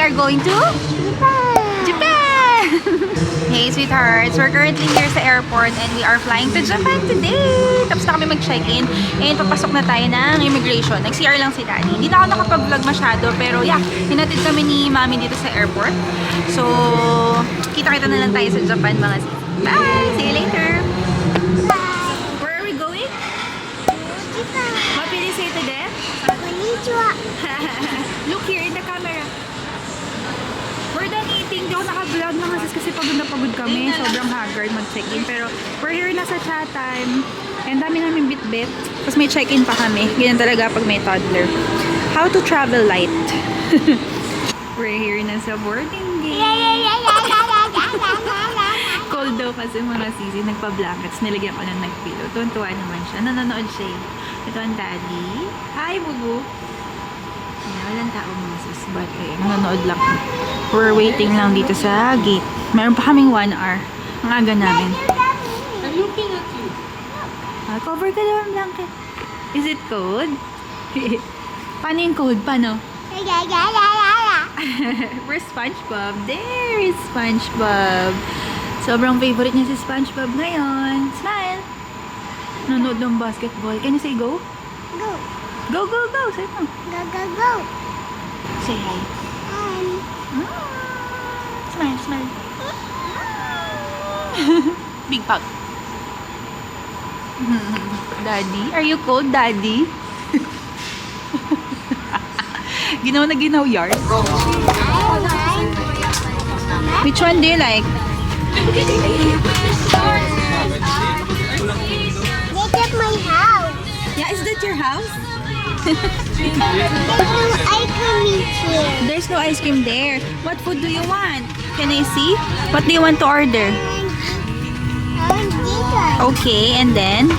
are going to Japan! Hey sweethearts, we're currently here sa airport and we are flying to Japan today! Tapos na kami mag-check-in and papasok na tayo ng immigration. Nag-CR lang si Daddy. Hindi na ako nakapag-vlog masyado pero yeah, hinatid kami ni Mami dito sa airport. So, kita-kita na lang tayo sa Japan mga sis. Bye! See you later! Where are we going? What will you say to them? Konnichiwa. Look here in the camera. We're done eating. Di ako naka-vlog mga sis kasi pagod na pagod kami. Sobrang haggard mag-check-in. Pero we're here na sa chat time. And dami namin bit-bit. Tapos may check-in pa kami. Ganyan talaga pag may toddler. How to travel light. We're here na sa boarding gate. Cold daw kasi mga sisi. Nagpa-blankets. Nilagyan ko ng nag-pillow. Tuwan-tuwa naman siya. Nanonood siya. Ito ang daddy. Hi, bubu. Ayan, walang tao mga sis. But, nanonood lang. We're waiting lang dito sa gate. Meron pa kaming 1 hour. Ang aga namin. I'm looking at you. Cover ka daw ang blanket. Is it cold? Paano yung cold? Paano? Where's SpongeBob? There is SpongeBob. Sobrang favorite niya si SpongeBob ngayon. Smile! Nanonood ng basketball. Can you say go? Go. Go, go, go! Say mo. Go, go, go. Say hi. Smile, smile. Big hug. Daddy? Are you cold, Daddy? Ginaw na ginaw yarn. Which one do you like? Look at my house. Yeah, is that your house? Ice cream here. There's no ice cream there. What food do you want? Can I see? What do you want to order? Okay, and then?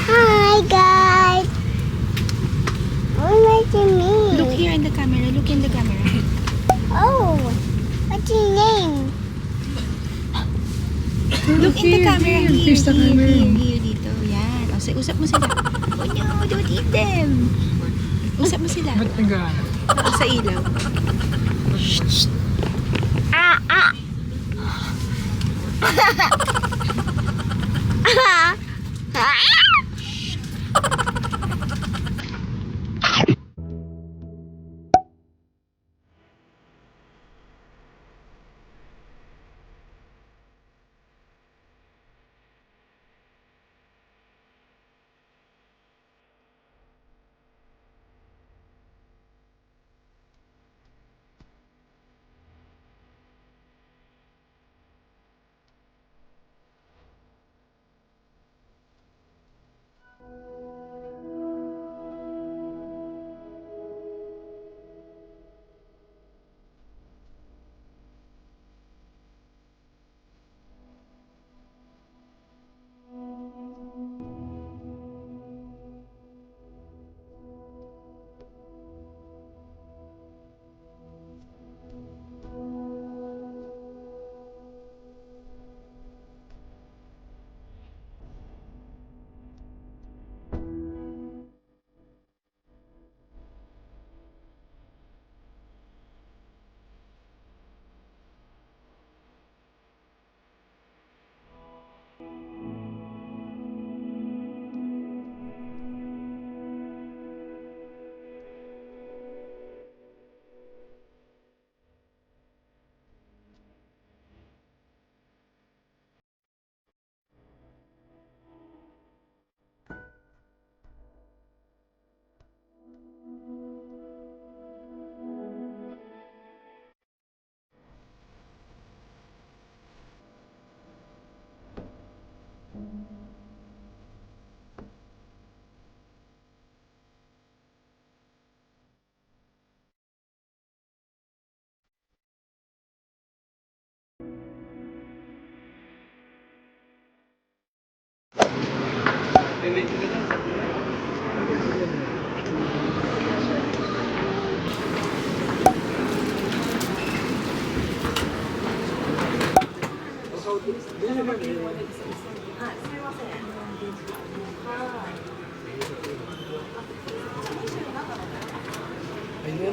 Hi guys. What's your name? Look here in the camera. Look in the camera. Oh, what's your name? Look in the camera. Here, Here's the camera. Here, dito. Yan. O, usap mo sila. Oh no, don't eat them. Usap mo sila. Ba't nag-ano? Oo, sa ilaw.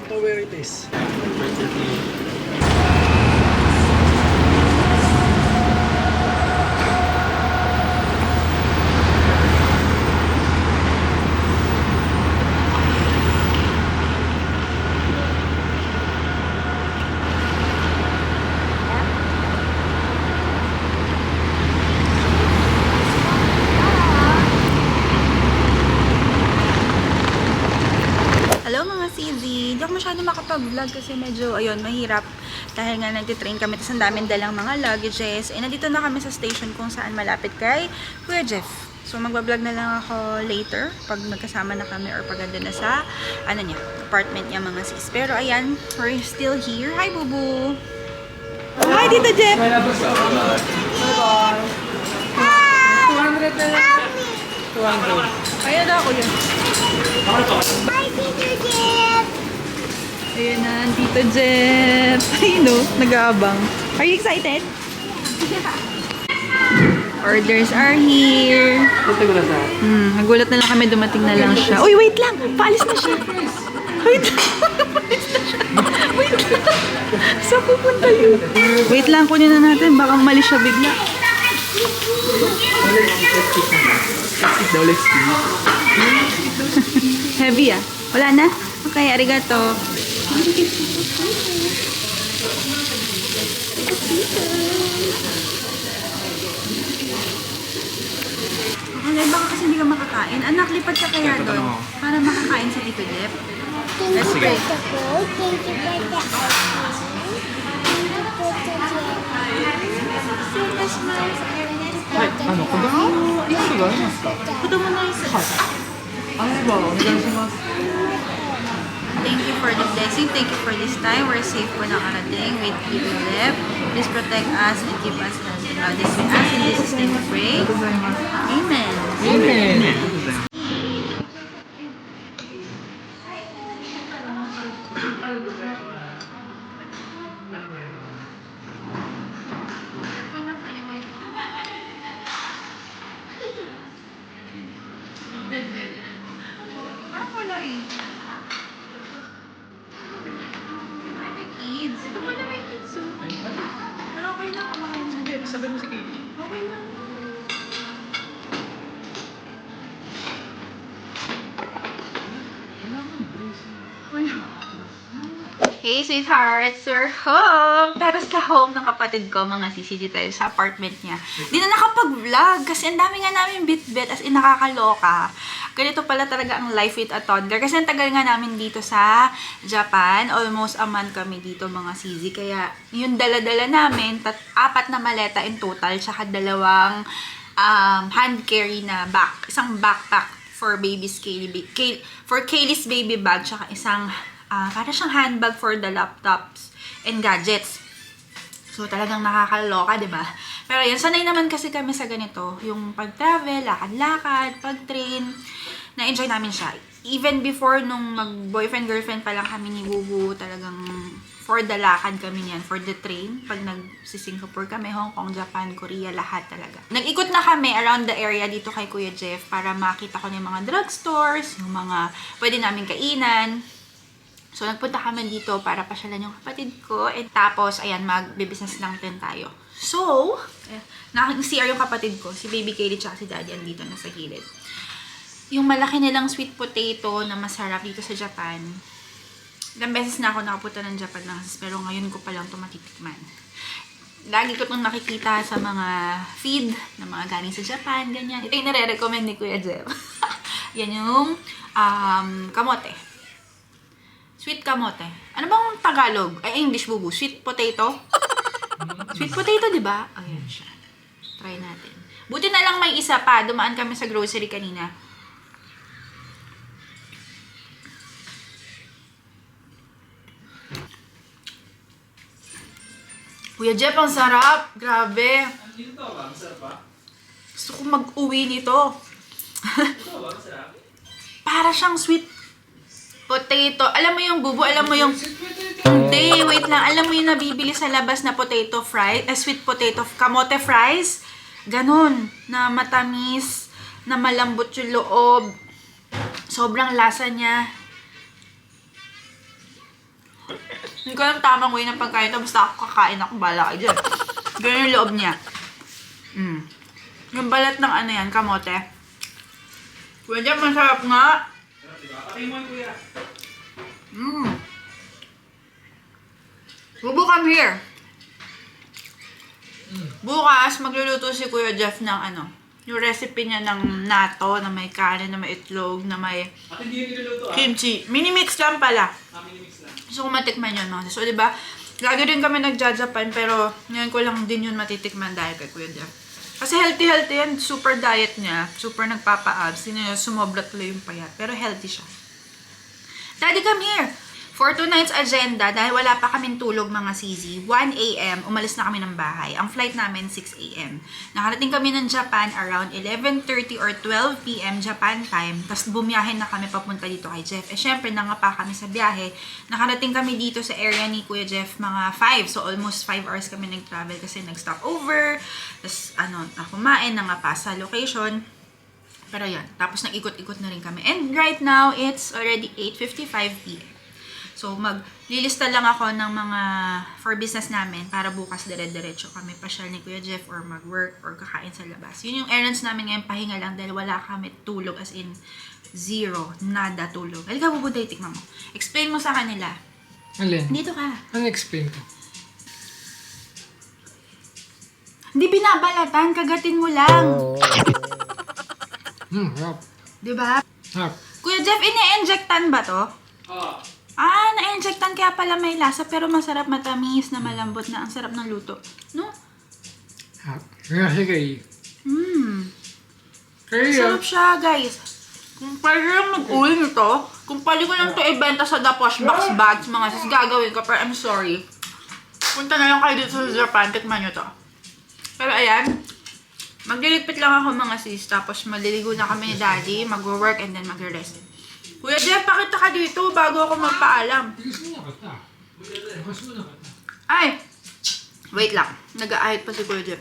don't know where it is. Hello mga CZ! Hindi ako masyado makapag-vlog kasi medyo, ayun, mahirap. Dahil nga nagtitrain kami, tapos ang daming dalang mga luggages. Eh, nandito na kami sa station kung saan malapit kay Kuya Jeff. So, magbablog na lang ako later pag magkasama na kami or pag andun na sa, ano niya, apartment niya mga sis. Pero ayan, we're still here. Hi, Bubu! Hi, Tito Jeff! 200 na lang. 200. Kaya daw ako yun. Hi, Teacher Jeff. Ayan na, Tito Jeff. Ay, no, nag-aabang. Are you excited? Orders are here. Ito ko na sa. Nagulat na lang kami, dumating na lang siya. Uy, wait lang! Paalis na siya! Wait lang! Paalis na siya! Wait lang! Saan pupunta yun? Wait lang, kunin na natin. Baka mali siya bigla. Let's see. Heavy ah. Wala na? Okay, arigato. Alay, baka kasi hindi ka makakain. Anak, lipat ka kaya doon. Para makakain si Tito Jeff. Thank you for Sige. the food. Thank you for the ice cream. Thank you for the Ano, cookies? いくつがありますか？子供の椅子。あればお願いします。 Thank you for the blessing. Thank you for this time. We're safe po nakarating with Tito Jeff. Please protect us and keep us healthy. This with us in Jesus' name we pray. Amen. Amen. Parang wala eh. May kids. Ito pala may kids. Pero okay lang, kumakain na. Sabi mo si Katie. Okay lang. Hey, sweethearts! We're home! Pero sa home ng kapatid ko, mga CCD tayo sa apartment niya. Di na nakapag-vlog kasi ang dami nga namin bit-bit as in nakakaloka. Ganito pala talaga ang life with a toddler. Kasi ang tagal nga namin dito sa Japan. Almost a month kami dito, mga CZ. Kaya yung dala-dala namin, 4 na maleta in total, tsaka 2 hand carry na isang backpack for baby's for Kaylee's baby bag, tsaka isang para siyang handbag for the laptops and gadgets. So, talagang nakakaloka, di ba? Pero yun, sanay naman kasi kami sa ganito. Yung pag-travel, lakad-lakad, pag-train. Na-enjoy namin siya. Even before nung mag-boyfriend-girlfriend pa lang kami ni Bubu, talagang for the lakad kami niyan, for the train. Pag nag-Singapore kami, Hong Kong, Japan, Korea, lahat talaga. Nag-ikot na kami around the area dito kay Kuya Jeff para makita ko yung mga drugstores, yung mga pwede namin kainan. So, nagpunta kami dito para pasyalan yung kapatid ko. And tapos, ayan, mag-business lang din tayo. So, naka-CR yung kapatid ko, si Baby Kaylee tsaka si Daddy, andito na sa gilid. Yung malaki nilang sweet potato na masarap dito sa Japan. Ilang beses na ako nakapunta ng Japan na, pero ngayon ko pa lang ito matitikman. Lagi ko itong nakikita sa mga feed na mga galing sa Japan, ganyan. Ito yung nare-recommend ni Kuya Jeff. Yan yung kamote. Sweet kamote. Ano bang Tagalog? Ay, English, Bubu. Sweet potato? Sweet potato, di ba? Ayan siya. Try natin. Buti na lang may isa pa. Dumaan kami sa grocery kanina. Kuya Jeff, ang sarap. Grabe. Dito ba? Masarap ba? Gusto ko mag-uwi nito. Ito ba? Masarap? Para siyang sweet potato. Alam mo yung Bubu, alam mo yung... Hindi, wait lang. Alam mo yung nabibili sa labas na potato fries, sweet potato, kamote fries? Ganon. Na matamis, na malambot yung loob. Sobrang lasa niya. Hindi ko alam tamang way ng pagkain ito. Basta ako kakain ako, bala kayo dyan. Ganyan yung loob niya. Yung balat ng ano yan, kamote. Pwede, masarap nga. Come here. Bukas, magluluto si Kuya Jeff ng ano, yung recipe niya ng natto, na may kanin, na may itlog, na may At hindi yung niluluto kimchi. Mini-mix lang pala. Mini-mix lang. So, kung matikman yun, no? So, diba, lagi rin kami nagja-Japan, pero ngayon ko lang din yun matitikman dahil kay Kuya Jeff. Kasi healthy yan. Super diet niya. Super nagpapa-abs. Sumobra tuloy yung payat. Pero healthy siya. Daddy, come here! For tonight's agenda, dahil wala pa kaming tulog mga CZ, 1 a.m. umalis na kami ng bahay. Ang flight namin, 6 a.m. Nakarating kami ng Japan around 11:30 or 12 p.m. Japan time. Tapos bumiyahe na kami papunta dito kay Jeff. Eh syempre, nangapa kami sa biyahe. Nakarating kami dito sa area ni Kuya Jeff mga 5. So almost 5 hours kami nag-travel kasi nag-stop over. Tapos kumain, nangapa sa location. Pero yan, tapos nag-ikot-ikot na rin kami. And right now, it's already 8:55 p.m. So, maglilista lang ako ng mga for business namin para bukas dire-diretso kami pasyal ni Kuya Jeff or mag-work or kakain sa labas. Yun yung errands namin ngayon, pahinga lang dahil wala kami tulog as in zero, nada tulog. Halika, bubuday, tikman mo. Explain mo sa kanila. Alin? Dito ka. Ano explain ko? Hindi binabalatan, kagatin mo lang. Harap. Diba? Harap. Kuya Jeff, ini-injectan ba to? Oo. Na-injectan kaya pala may lasa pero masarap, matamis na malambot na. Ang sarap ng luto. No? Harap. Kasi kayo. Kaya. Sarap siya, guys. Kung pwede lang mag-uwi nito, kung pwede ko lang ito ibenta sa The Posh Box Bags, mga sis, gagawin ko, pero I'm sorry. Punta na lang kayo dito sa Japan, tikman nyo to. Pero ayan, magliligpit lang ako mga sis, tapos maliligo na kami ni Daddy, mag-work, and then mag-rest. Kuya Jeff, pakita ka dito bago ako magpaalam. Gusto mo na kata. Gusto mo na kata. Ay! Wait lang. Nag-aahit pa si Kuya Jeff.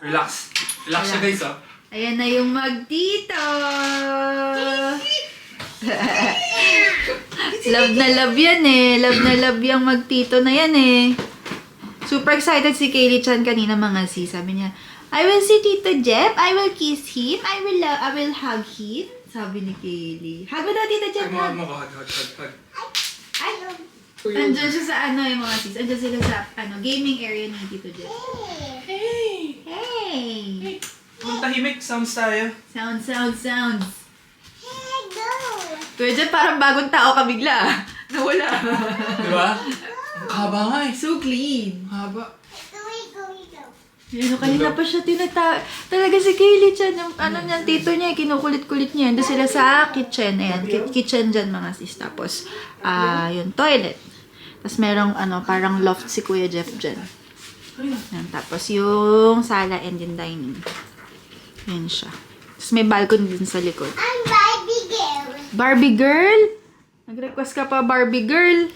Relax. Relax siya guys ah. Ayan na yung magtito! Love na love yan eh. Love na love yung magtito na yan eh. Super excited si Kaylee Chan kanina mga sis. Sabi niya, I will see Tito Jeff. I will kiss him. I will hug him. Sabi ni Kaylee. Hug mo daw Tito Jeff. Ay, Hug. hug. Ay, andyan siya sa ano yung mga sis. Andyan sila sa gaming area ni Tito Jeff. Hey! Hey! Kung tahimik, sounds tayo. Sounds. Hello. Kuya Jeff, parang bagong tao ka bigla. Nawala. Diba? Ang haba nga eh. So clean. Haba. Go. Ano, kanina pa siya talaga si Kaylee Chan, yung niyan, tito niya, kinukulit-kulit niya. Doon sila sa kitchen. Ayan, kitchen dyan mga sis. Tapos, yung toilet. Tapos merong, parang loft si Kuya Jeff dyan. Ayan, tapos yung sala and yung dining. Ayan siya. Tapos may balcony din sa likod. I'm Barbie girl. Barbie girl? Nag-request ka pa, Barbie girl?